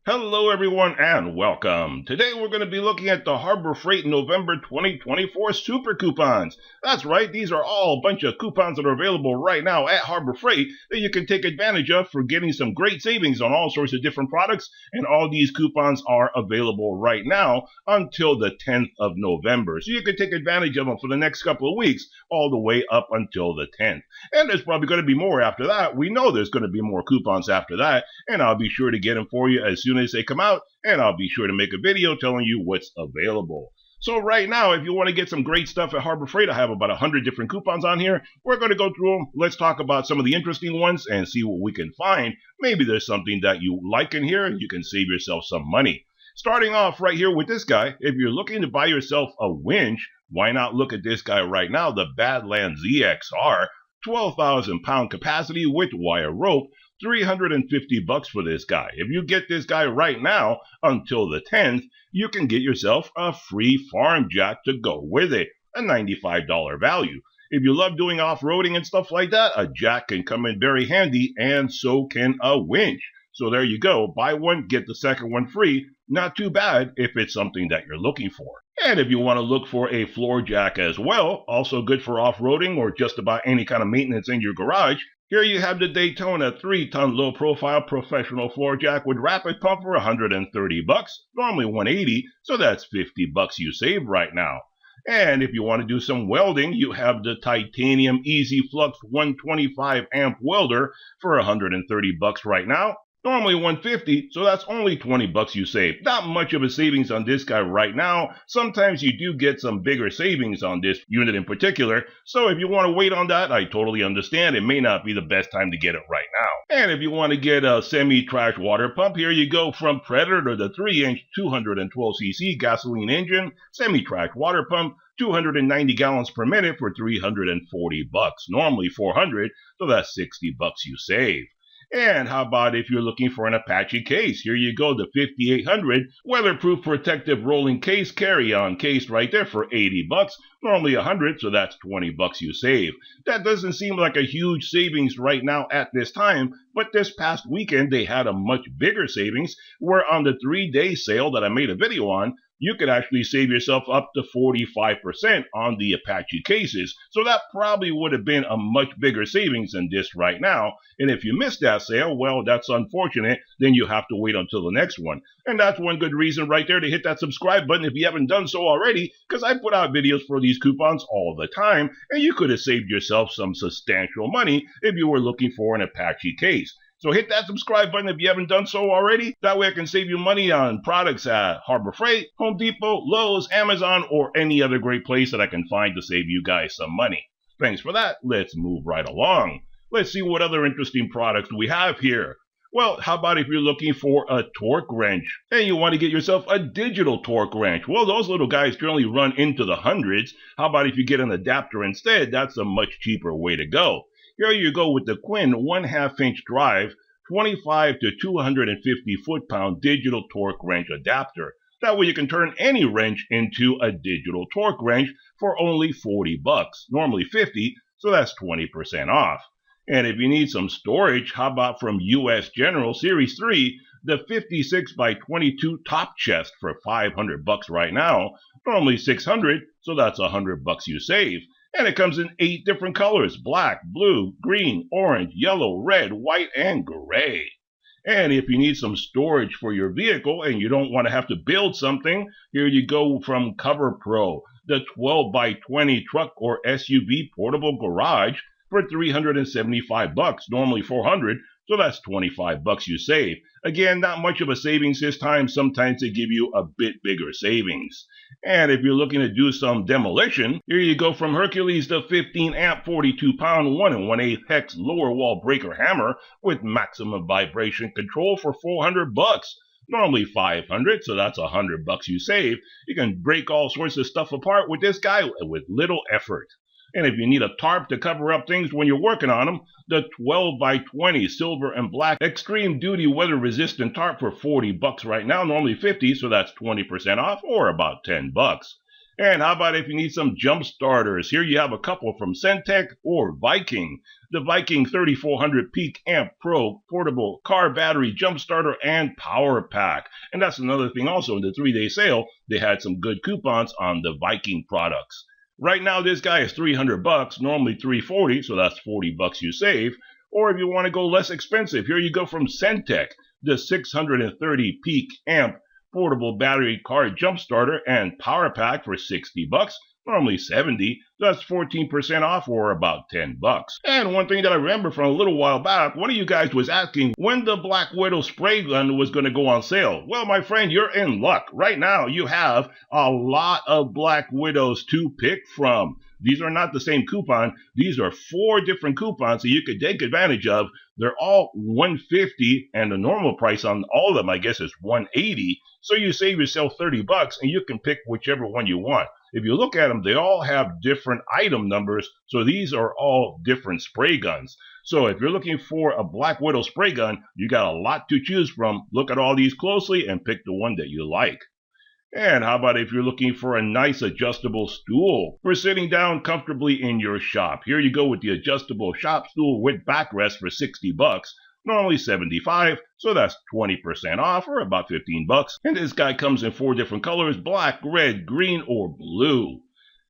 Hello, everyone, and welcome. Today we're going to be looking at the Harbor Freight November 2024 Super Coupons. That's right, these are all a bunch of coupons that are available right now at Harbor Freight that you can take advantage of for getting some great savings on all sorts of different products. And all these coupons are available right now until the 10th of November. So you can take advantage of them for the next couple of weeks, all the way up until the 10th. And there's probably going to be more after that. We know there's going to be more coupons after that, and I'll be sure to get them for you as soon as they come out, and I'll be sure to make a video telling you what's available. So right now, if you want to get some great stuff at Harbor Freight, I have about 100 different coupons on here. We're going to go through them. Let's talk about some of the interesting ones and see what we can find. Maybe there's something that you like in here and you can save yourself some money. Starting off right here with this guy, if you're looking to buy yourself a winch, why not look at this guy right now, the Badland ZXR, 12,000 pound capacity with wire rope. $350 for this guy. If you get this guy right now until the 10th, you can get yourself a free farm jack to go with it, a $95 value. If you love doing off-roading and stuff like that, a jack can come in very handy, and so can a winch. So there you go. Buy one, get the second one free. Not too bad if it's something that you're looking for. And if you want to look for a floor jack as well, also good for off-roading or just about any kind of maintenance in your garage, here you have the Daytona 3-ton low-profile professional floor jack with rapid pump for $130, normally $180, so that's $50 you save right now. And if you want to do some welding, you have the Titanium Easy Flux 125 amp welder for $130 right now. Normally $150, so that's only $20 you save. Not much of a savings on this guy right now. Sometimes you do get some bigger savings on this unit in particular, so if you want to wait on that, I totally understand. It may not be the best time to get it right now. And if you want to get a semi-trash water pump, here you go from Predator, the 3-inch 212cc gasoline engine, semi-trash water pump, 290 gallons per minute for $340. Normally $400, so that's $60 you save. And how about if you're looking for an Apache case? Here you go, the 5800 weatherproof protective rolling case carry-on case right there for $80. Normally $100, so that's $20 you save. That doesn't seem like a huge savings right now at this time, but this past weekend they had a much bigger savings, where on the 3-day sale that I made a video on, you could actually save yourself up to 45% on the Apache cases. So that probably would have been a much bigger savings than this right now. And if you missed that sale, well, that's unfortunate. Then you have to wait until the next one. And that's one good reason right there to hit that subscribe button if you haven't done so already, because I put out videos for these coupons all the time, and you could have saved yourself some substantial money if you were looking for an Apache case. So hit that subscribe button if you haven't done so already. That way I can save you money on products at Harbor Freight, Home Depot, Lowe's, Amazon, or any other great place that I can find to save you guys some money. Thanks for that. Let's move right along. Let's see what other interesting products we have here. Well, how about if you're looking for a torque wrench and you want to get yourself a digital torque wrench? Well, those little guys generally run into the hundreds. How about if you get an adapter instead? That's a much cheaper way to go. Here you go with the Quinn 1/2 inch drive, 25 to 250 foot-pound digital torque wrench adapter. That way you can turn any wrench into a digital torque wrench for only $40. Normally $50, so that's 20% off. And if you need some storage, how about from US General Series 3, the 56 by 22 top chest for $500 right now. Normally $600, so that's $100 you save. And it comes in 8 different colors: black, blue, green, orange, yellow, red, white, and gray. And if you need some storage for your vehicle and you don't want to have to build something, here you go from Cover Pro, the 12 by 20 truck or SUV portable garage for $375, normally $400, so that's $25 you save. Again, not much of a savings this time. Sometimes they give you a bit bigger savings. And if you're looking to do some demolition, here you go from Hercules, the 15 amp 42 pound 1 1/8 hex lower wall breaker hammer with maximum vibration control for $400. Normally $500, so that's $100 you save. You can break all sorts of stuff apart with this guy with little effort. And if you need a tarp to cover up things when you're working on them, the 12 by 20 silver and black extreme duty weather resistant tarp for $40 right now, normally $50, so that's 20% off or about $10. And how about if you need some jump starters? Here you have a couple from Centec or Viking. The Viking 3400 Peak Amp Pro Portable Car Battery Jump Starter and Power Pack. And that's another thing also, in the 3-day sale, they had some good coupons on the Viking products. Right now this guy is $300, normally $340, so that's $40 you save. Or if you want to go less expensive, here you go from Centec, the 630 Peak Amp Portable Battery Car Jump Starter and Power Pack for $60, normally $70. That's 14% off, or about $10. And one thing that I remember from a little while back, one of you guys was asking when the Black Widow spray gun was going to go on sale. Well, my friend, you're in luck. Right now, you have a lot of Black Widows to pick from. These are not the same coupon. These are 4 different coupons that you could take advantage of. They're all $150, and the normal price on all of them, I guess, is $180. So you save yourself $30, and you can pick whichever one you want. If you look at them, they all have different item numbers, so these are all different spray guns. So if you're looking for a Black Widow spray gun, you got a lot to choose from. Look at all these closely and pick the one that you like. And how about if you're looking for a nice adjustable stool for sitting down comfortably in your shop? Here you go with the adjustable shop stool with backrest for $60. Normally $75, so that's 20% off, or about $15. And this guy comes in 4 different colors: black, red, green, or blue.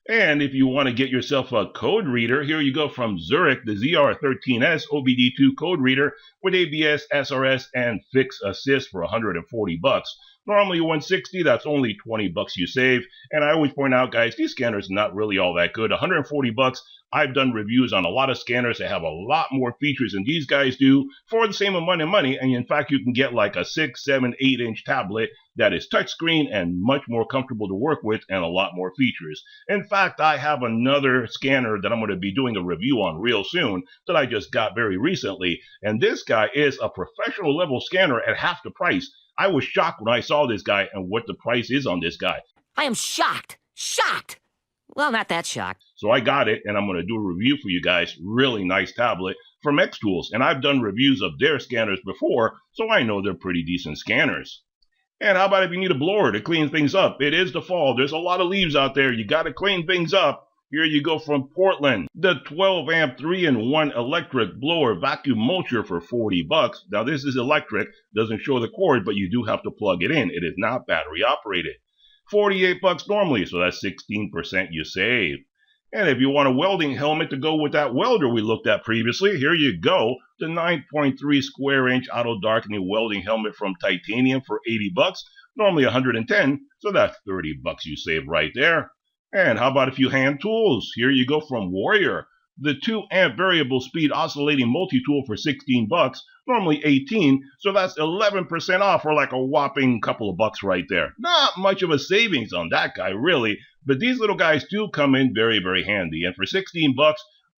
And if you want to get yourself a code reader, here you go from Zurich, the ZR13S OBD2 code reader with ABS, SRS, and Fix Assist for $140. Normally $160, that's only $20 you save. And I always point out, guys, these scanners are not really all that good. $140, I've done reviews on a lot of scanners that have a lot more features than these guys do for the same amount of money. And in fact, you can get like a 6, 7, 8-inch tablet that is touchscreen and much more comfortable to work with and a lot more features. In fact, I have another scanner that I'm going to be doing a review on real soon that I just got very recently. And this guy is a professional level scanner at half the price. I was shocked when I saw this guy and what the price is on this guy. I am shocked. Shocked. Well, not that shocked. So I got it, and I'm going to do a review for you guys. Really nice tablet from Xtools. And I've done reviews of their scanners before, so I know they're pretty decent scanners. And how about if you need a blower to clean things up? It is the fall. There's a lot of leaves out there. You got to clean things up. Here you go from Portland, the 12-amp 3-in-1 electric blower vacuum mulcher for $40. Now this is electric, doesn't show the cord, but you do have to plug it in. It is not battery operated. $48 normally, so that's 16% you save. And if you want a welding helmet to go with that welder we looked at previously, here you go, the 9.3 square inch auto darkening welding helmet from Titanium for $80. Normally $110, so that's $30 you save right there. And how about a few hand tools? Here you go from Warrior, the 2-amp variable speed oscillating multi-tool for $16, normally $18, so that's 11% off, or like a whopping couple of bucks right there. Not much of a savings on that guy, really, but these little guys do come in very, very handy, and for $16,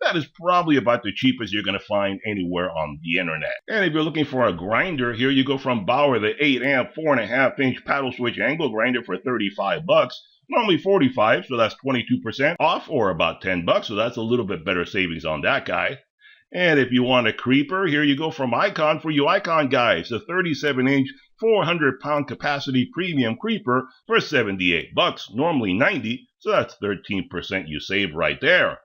that is probably about the cheapest you're going to find anywhere on the internet. And if you're looking for a grinder, here you go from Bauer, the 8-amp 4.5-inch paddle switch angle grinder for $35. Normally $45, so that's 22% off, or about $10, so that's a little bit better savings on that guy. And if you want a creeper, here you go from Icon for you Icon guys, the 37-inch 400-pound capacity premium creeper for $78. Normally $90, so that's 13% you save right there.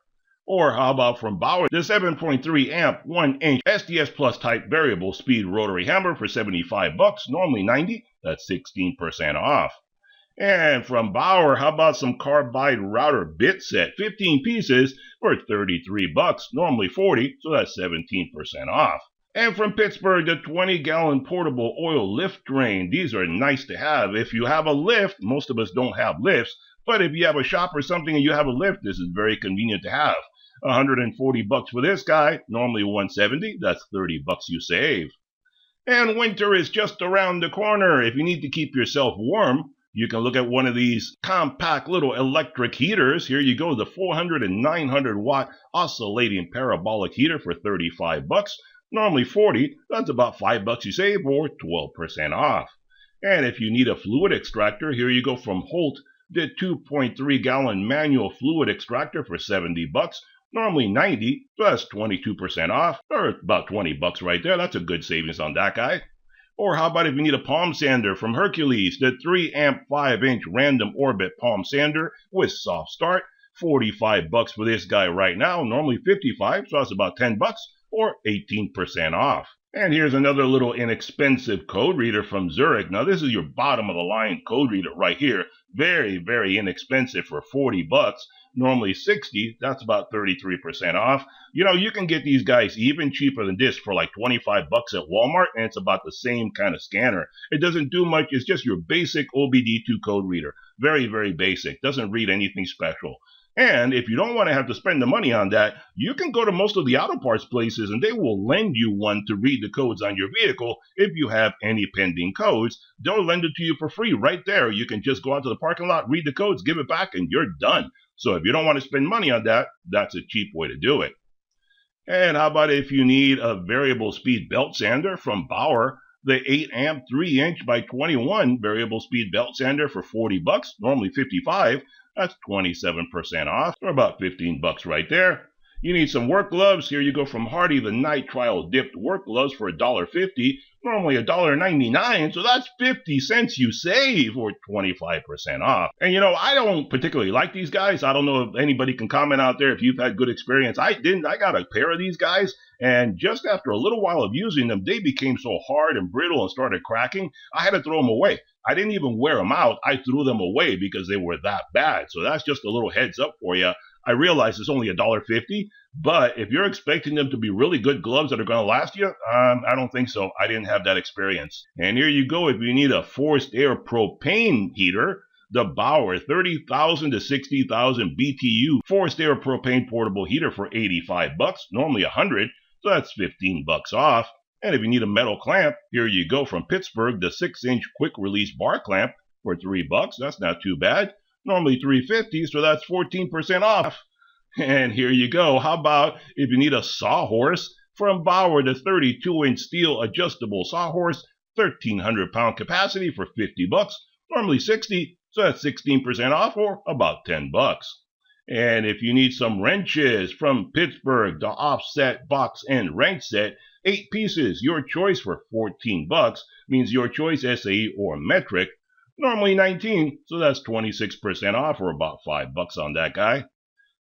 Or how about from Bauer, the 7.3 amp 1-inch SDS Plus type variable speed rotary hammer for $75, normally $90, that's 16% off. And from Bauer, how about some carbide router bit set, 15 pieces for $33, normally $40, so that's 17% off. And from Pittsburgh, the 20-gallon portable oil lift drain. These are nice to have. If you have a lift, most of us don't have lifts, but if you have a shop or something and you have a lift, this is very convenient to have. $140 for this guy, normally $170, that's $30 you save. And winter is just around the corner. If you need to keep yourself warm, you can look at one of these compact little electric heaters. Here you go, the 400 and 900 watt oscillating parabolic heater for $35. Normally $40, that's about $5 you save, or 12% off. And if you need a fluid extractor, here you go from Holt, the 2.3 gallon manual fluid extractor for $70. Normally $90, so that's 22% off, or about $20 right there. That's a good savings on that guy. Or how about if you need a palm sander from Hercules, the 3 amp 5-inch random orbit palm sander with soft start, $45 for this guy right now, normally $55, so that's about $10 or 18% off. And here's another little inexpensive code reader from Zurich. Now this is your bottom of the line code reader right here. Very, very inexpensive for $40. Normally $60, that's about 33% off. You know, you can get these guys even cheaper than this for like $25 at Walmart, and it's about the same kind of scanner. It doesn't do much, it's just your basic OBD2 code reader. Very, very basic, doesn't read anything special. And if you don't want to have to spend the money on that, you can go to most of the auto parts places and they will lend you one to read the codes on your vehicle if you have any pending codes. They'll lend it to you for free right there. You can just go out to the parking lot, read the codes, give it back, and you're done. So if you don't want to spend money on that, that's a cheap way to do it. And how about if you need a variable speed belt sander from Bauer, the 8 amp 3-inch by 21 variable speed belt sander for $40, normally $55. That's 27% off, or about $15 right there. You need some work gloves. Here you go from Hardy, the nitrile dipped work gloves for $1.50, normally $1.99, so that's 50 cents you save, or 25% off. And you know, I don't particularly like these guys. I don't know if anybody can comment out there if you've had good experience. I didn't. I got a pair of these guys, and just after a little while of using them, they became so hard and brittle and started cracking, I had to throw them away. I didn't even wear them out. I threw them away because they were that bad. So that's just a little heads up for you. I realize it's only $1.50, but if you're expecting them to be really good gloves that are going to last you, I don't think so. I didn't have that experience. And here you go. If you need a forced air propane heater, the Bauer 30,000 to 60,000 BTU forced air propane portable heater for $85, normally $100, so that's $15 off. And if you need a metal clamp, here you go from Pittsburgh, the 6-inch quick release bar clamp for $3. That's not too bad. Normally $3.50, so that's 14% off. And here you go. How about if you need a sawhorse from Bauer, the 32-inch steel adjustable sawhorse, 1,300 pound capacity for $50. Normally $60, so that's 16% off, or about $10. And if you need some wrenches from Pittsburgh, the offset box end wrench set, 8 pieces, your choice for $14, means your choice SAE or metric. Normally $19, so that's 26% off, or about $5 on that guy.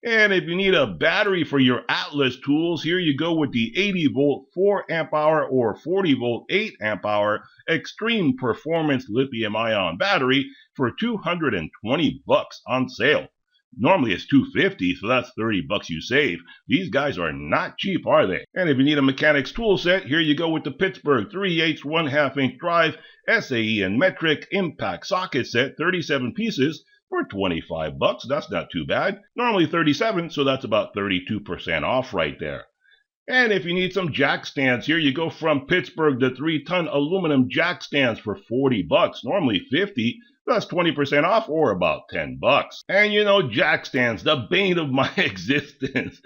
And if you need a battery for your Atlas tools, here you go with the 80-volt 4 amp hour or 40-volt 8 amp hour extreme performance lithium-ion battery for $220 on sale. Normally it's $250, so that's $30 you save. These guys are not cheap, are they? And if you need a mechanic's tool set, here you go with the Pittsburgh 3/8 1/2-inch drive SAE and metric impact socket set, 37 pieces for $25. That's not too bad. Normally $37, so that's about 32% off right there. And if you need some jack stands, here you go from Pittsburgh, the 3-ton aluminum jack stands for $40. Normally $50. That's 20% off, or about $10. And you know, jack stands, the bane of my existence.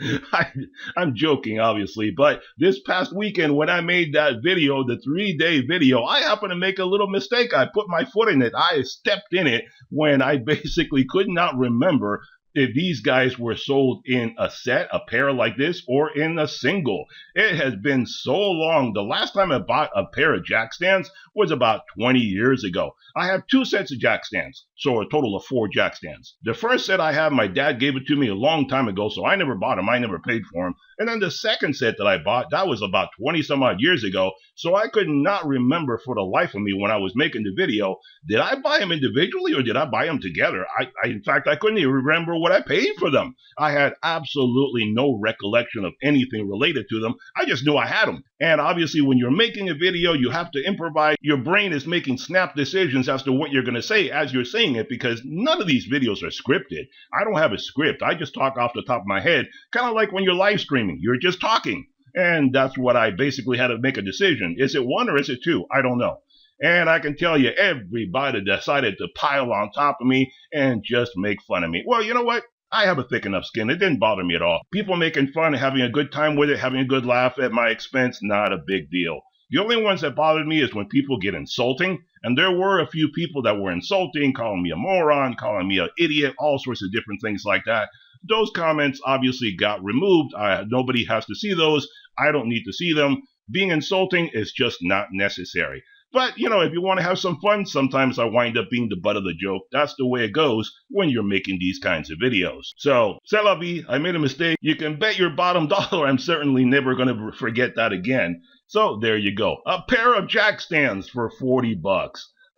I'm joking, obviously, but this past weekend when I made that video, the 3-day video, I happened to make a little mistake. I put my foot in it. I stepped in it when I basically could not remember if these guys were sold in a set, a pair like this, or in a single. It has been so long. The last time I bought a pair of jack stands was about 20 years ago. I have 2 sets of jack stands, so a total of 4 jack stands. The first set I have, my dad gave it to me a long time ago, so I never bought them. I never paid for them. And then the second set that I bought, that was about 20 some odd years ago, so I could not remember for the life of me when I was making the video, did I buy them individually or did I buy them together? In fact, I couldn't even remember what I paid for them. I had absolutely no recollection of anything related to them. I just knew I had them. And obviously when you're making a video, you have to improvise. Your brain is making snap decisions as to what you're going to say as you're saying it, because none of these videos are scripted. I don't have a script. I just talk off the top of my head, kind of like when you're live streaming. You're just talking. And that's what I basically had to make a decision. Is it 1 or is it 2? I don't know. And I can tell you, everybody decided to pile on top of me and just make fun of me. Well, you know what? I have a thick enough skin. It didn't bother me at all. People making fun, having a good time with it, having a good laugh at my expense, not a big deal. The only ones that bothered me is when people get insulting, and there were a few people that were insulting, calling me a moron, calling me an idiot, all sorts of different things like that. Those comments obviously got removed. Nobody has to see those. I don't need to see them. Being insulting is just not necessary. But, if you want to have some fun, sometimes I wind up being the butt of the joke. That's the way it goes when you're making these kinds of videos. So, c'est la vie, I made a mistake. You can bet your bottom dollar I'm certainly never going to forget that again. So, there you go. A pair of jack stands for $40.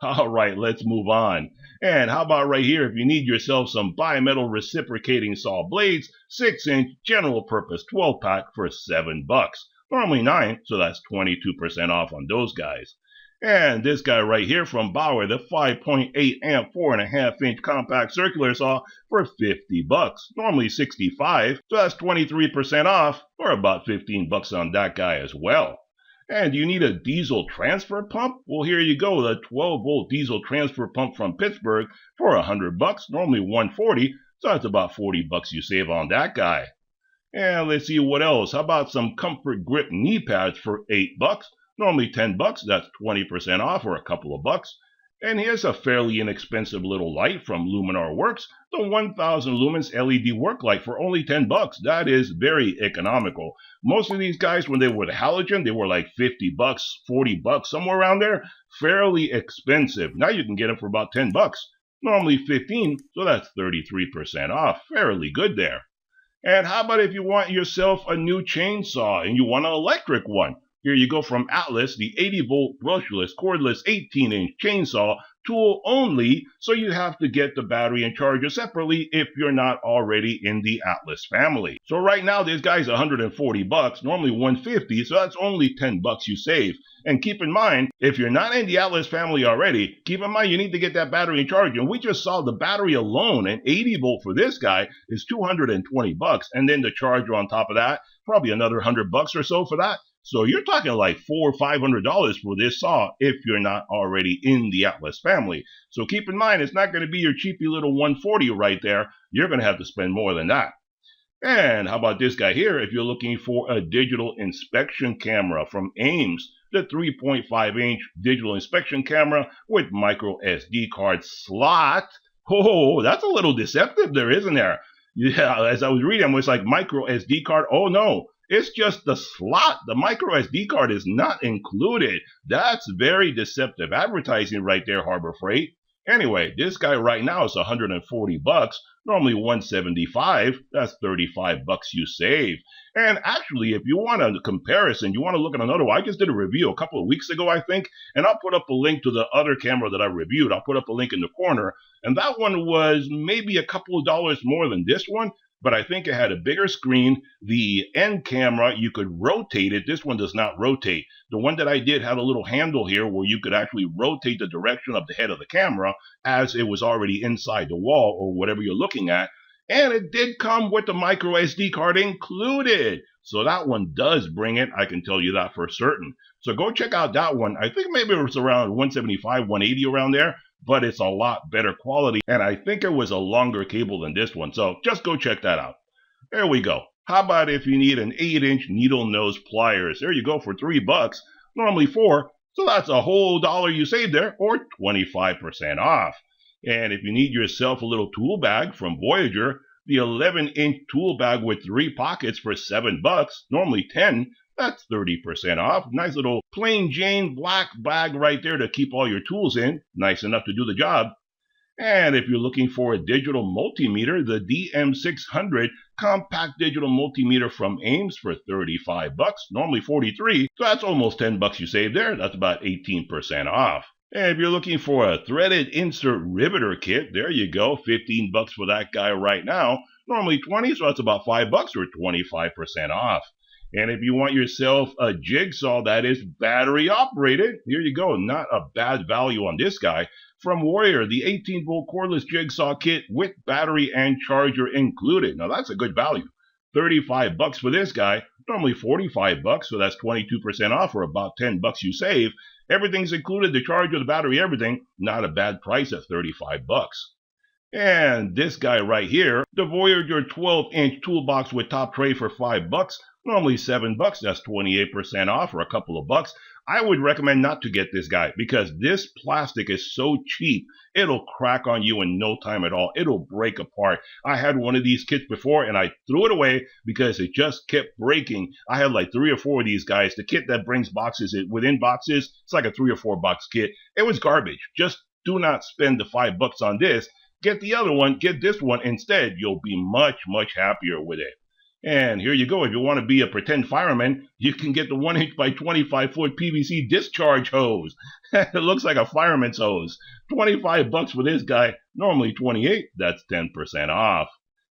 All right, let's move on. And how about right here, if you need yourself some bimetal reciprocating saw blades, 6-inch general purpose 12-pack for $7. Normally $9, so that's 22% off on those guys. And this guy right here from Bauer, the 5.8 amp 4.5-inch compact circular saw for $50. Normally $65, so that's 23% off, or about $15 on that guy as well. And you need a diesel transfer pump? Well, here you go, the 12-volt diesel transfer pump from Pittsburgh for $100, normally $140, so that's about $40 you save on that guy. And let's see what else. How about some Comfort Grip knee pads for $8? Normally $10, that's 20% off, or a couple of bucks. And here's a fairly inexpensive little light from Luminar Works, the 1000 lumens LED work light for only $10. That is very economical. Most of these guys, when they were halogen, they were like $50, $40, somewhere around there. Fairly expensive. Now you can get them for about $10. Normally $15, so that's 33% off. Fairly good there. And how about if you want yourself a new chainsaw and you want an electric one? Here you go from Atlas, the 80-volt brushless cordless 18-inch chainsaw, tool only, so you have to get the battery and charger separately if you're not already in the Atlas family. So right now this guy's $140, normally $150, so that's only $10 you save. And keep in mind, if you're not in the Atlas family already, keep in mind you need to get that battery and charger. And we just saw the battery alone, an 80-volt for this guy is $220, and then the charger on top of that, probably another $100 or so for that. So you're talking like $400 or $500 for this saw if you're not already in the Atlas family. So keep in mind, it's not going to be your cheapy little 140 right there. You're going to have to spend more than that. And how about this guy here? If you're looking for a digital inspection camera from Ames, the 3.5-inch digital inspection camera with micro SD card slot. Oh, that's a little deceptive there, isn't there? Yeah, as I was reading, it's like micro SD card. Oh, no. It's just the slot. The micro SD card is not included. That's very deceptive advertising right there, Harbor Freight. Anyway, this guy right now is $140, normally $175. That's $35 you save. And actually, if you want a comparison, you want to look at another one. I just did a review a couple of weeks ago, I think, and I'll put up a link to the other camera that I reviewed. I'll put up a link in the corner, and that one was maybe a couple of dollars more than this one. But I think it had a bigger screen. The end camera, you could rotate it. This one does not rotate. The one that I did had a little handle here where you could actually rotate the direction of the head of the camera as it was already inside the wall or whatever you're looking at. And it did come with the micro SD card included. So that one does bring it. I can tell you that for certain. So go check out that one. I think maybe it was around 175, 180 around there. But it's a lot better quality, and I think it was a longer cable than this one, so just go check that out. There we go. How about if you need an 8-inch needle nose pliers? There you go for $3, normally $4, so that's a whole $1 you saved there, or 25% off. And if you need yourself a little tool bag from Voyager, the 11-inch tool bag with 3 pockets for $7, normally $10. That's 30% off. Nice little plain Jane black bag right there to keep all your tools in. Nice enough to do the job. And if you're looking for a digital multimeter, the DM600 compact digital multimeter from Ames for $35, normally $43. So that's almost $10 you save there. That's about 18% off. And if you're looking for a threaded insert riveter kit, there you go. $15 for that guy right now. Normally $20, so that's about $5 or 25% off. And if you want yourself a jigsaw that is battery operated, here you go. Not a bad value on this guy. From Warrior, the 18-volt cordless jigsaw kit with battery and charger included. Now that's a good value. $35 for this guy. Normally $45, so that's 22% off or about $10 you save. Everything's included, the charger, the battery, everything. Not a bad price at $35. And this guy right here, the Voyager 12-inch toolbox with top tray for $5. Normally $7, that's 28% off or a couple of bucks. I would recommend not to get this guy because this plastic is so cheap. It'll crack on you in no time at all. It'll break apart. I had one of these kits before and I threw it away because it just kept breaking. I had like 3 or 4 of these guys. The kit that brings boxes within boxes, it's like a 3 or 4 box kit. It was garbage. Just do not spend the $5 on this. Get the other one, get this one instead. You'll be much, much happier with it. And here you go. If you want to be a pretend fireman, you can get the 1-inch by 25-foot PVC discharge hose. It looks like a fireman's hose. $25 for this guy. Normally $28. That's 10% off.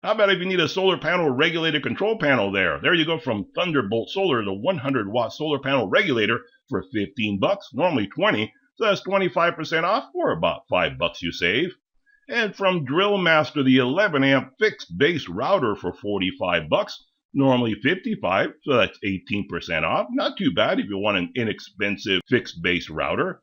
How about if you need a solar panel regulator control panel there? There you go from Thunderbolt Solar, the 100-watt solar panel regulator for $15. Normally $20. So that's 25% off or about $5 you save. And from Drill Master, the 11-amp fixed base router for $45. Normally $55, so that's 18% off. Not too bad if you want an inexpensive fixed base router.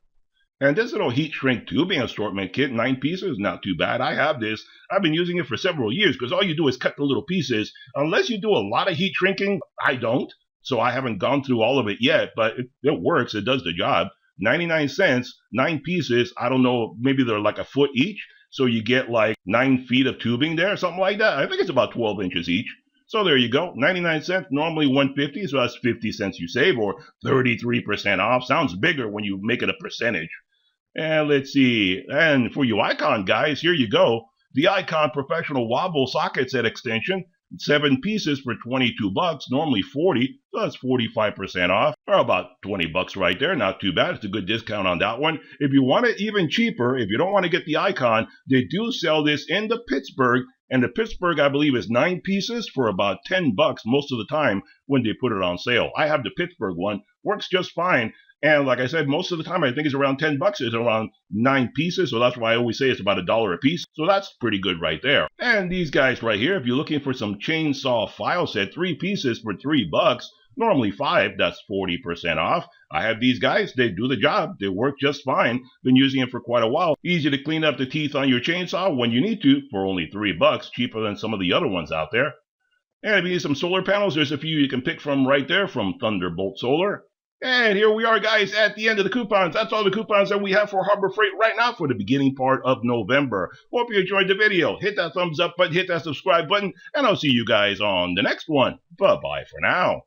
And this little heat shrink tubing assortment kit, 9 pieces, not too bad. I have this. I've been using it for several years because all you do is cut the little pieces. Unless you do a lot of heat shrinking, I don't. So I haven't gone through all of it yet, but it works. It does the job. 99 cents, 9 pieces. I don't know, maybe they're like a foot each. So you get like 9 feet of tubing there, something like that. I think it's about 12 inches each. So there you go, 99 cents, normally $1.50, so that's 50 cents you save, or 33% off. Sounds bigger when you make it a percentage. And let's see, and for you Icon guys, here you go. The Icon Professional Wobble Socket Set Extension, 7 pieces for $22, normally $40, so that's 45% off, or about $20 right there. Not too bad. It's a good discount on that one. If you want it even cheaper, if you don't want to get the Icon, they do sell this in the Pittsburgh, and the Pittsburgh, I believe, is 9 pieces for about $10 most of the time when they put it on sale. I have the Pittsburgh one, works just fine. And like I said, most of the time I think it's around $10. It's around 9 pieces, so that's why I always say it's about $1 a piece. So that's pretty good right there. And these guys right here, if you're looking for some chainsaw file set, 3 pieces for $3, normally $5, that's 40% off. I have these guys, they do the job. They work just fine. Been using it for quite a while. Easy to clean up the teeth on your chainsaw when you need to for only $3, cheaper than some of the other ones out there. And if you need some solar panels, there's a few you can pick from right there from Thunderbolt Solar. And here we are, guys, at the end of the coupons. That's all the coupons that we have for Harbor Freight right now for the beginning part of November. Hope you enjoyed the video. Hit that thumbs up button, hit that subscribe button, and I'll see you guys on the next one. Bye-bye for now.